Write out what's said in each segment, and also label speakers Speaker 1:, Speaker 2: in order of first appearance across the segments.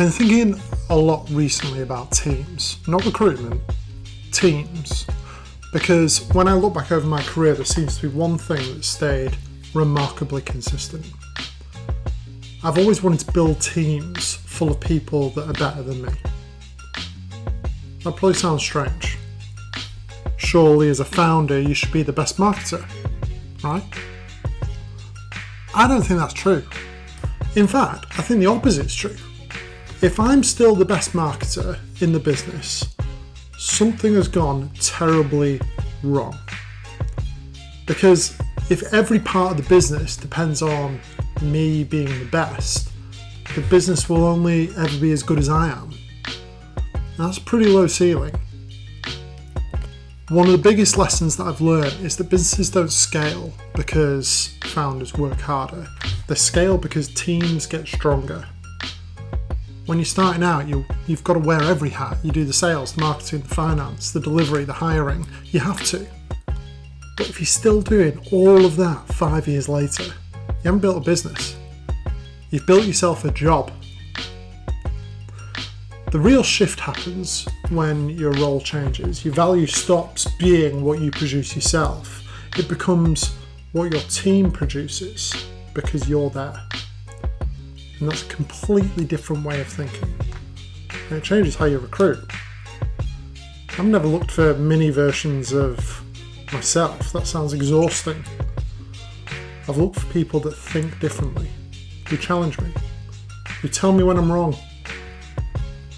Speaker 1: been thinking a lot recently about teams, not recruitment, teams. Because when I look back over my career, there seems to be one thing that stayed remarkably consistent. I've always wanted to build teams full of people that are better than me. That probably sounds strange. Surely as a founder, you should be the best marketer, right? I don't think that's true. In fact, I think the opposite is true. If I'm still the best marketer in the business, something has gone terribly wrong. Because if every part of the business depends on me being the best, the business will only ever be as good as I am. That's a pretty low ceiling. One of the biggest lessons that I've learned is that businesses don't scale because founders work harder. They scale because teams get stronger. When you're starting out, you've got to wear every hat. You do the sales, the marketing, the finance, the delivery, the hiring. You have to. But if you're still doing all of that 5 years later, you haven't built a business. You've built yourself a job. The real shift happens when your role changes. Your value stops being what you produce yourself. It becomes what your team produces because you're there. And that's a completely different way of thinking. And it changes how you recruit. I've never looked for mini versions of myself. That sounds exhausting. I've looked for people that think differently, who challenge me, who tell me when I'm wrong.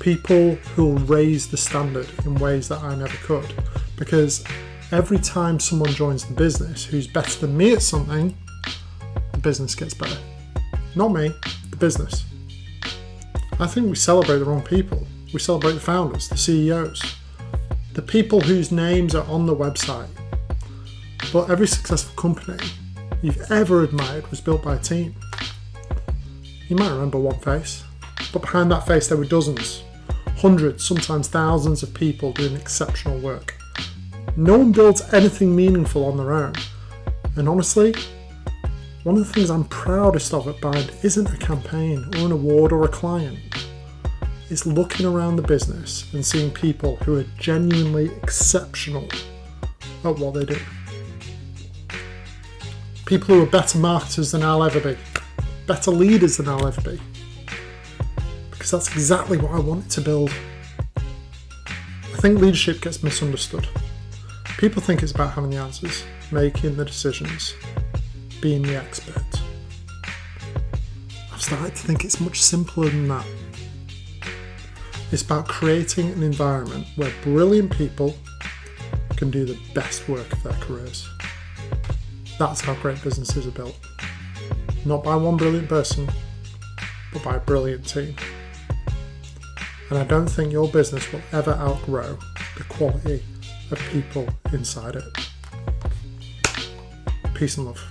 Speaker 1: People who will raise the standard in ways that I never could. Because every time someone joins the business who's better than me at something, the business gets better. Not me, the business. I think we celebrate the wrong people. We celebrate the founders, the CEOs, the people whose names are on the website. But every successful company you've ever admired was built by a team. You might remember one face, but behind that face there were dozens, hundreds, sometimes thousands of people doing exceptional work. No one builds anything meaningful on their own. And honestly, one of the things I'm proudest of at Bind isn't a campaign or an award or a client. It's looking around the business and seeing people who are genuinely exceptional at what they do. People who are better marketers than I'll ever be, better leaders than I'll ever be. Because that's exactly what I wanted to build. I think leadership gets misunderstood. People think it's about having the answers, making the decisions, being the expert. I've started to think it's much simpler than that. It's about creating an environment where brilliant people can do the best work of their careers. That's how great businesses are built. Not by one brilliant person, but by a brilliant team. And I don't think your business will ever outgrow the quality of people inside it. Peace and love.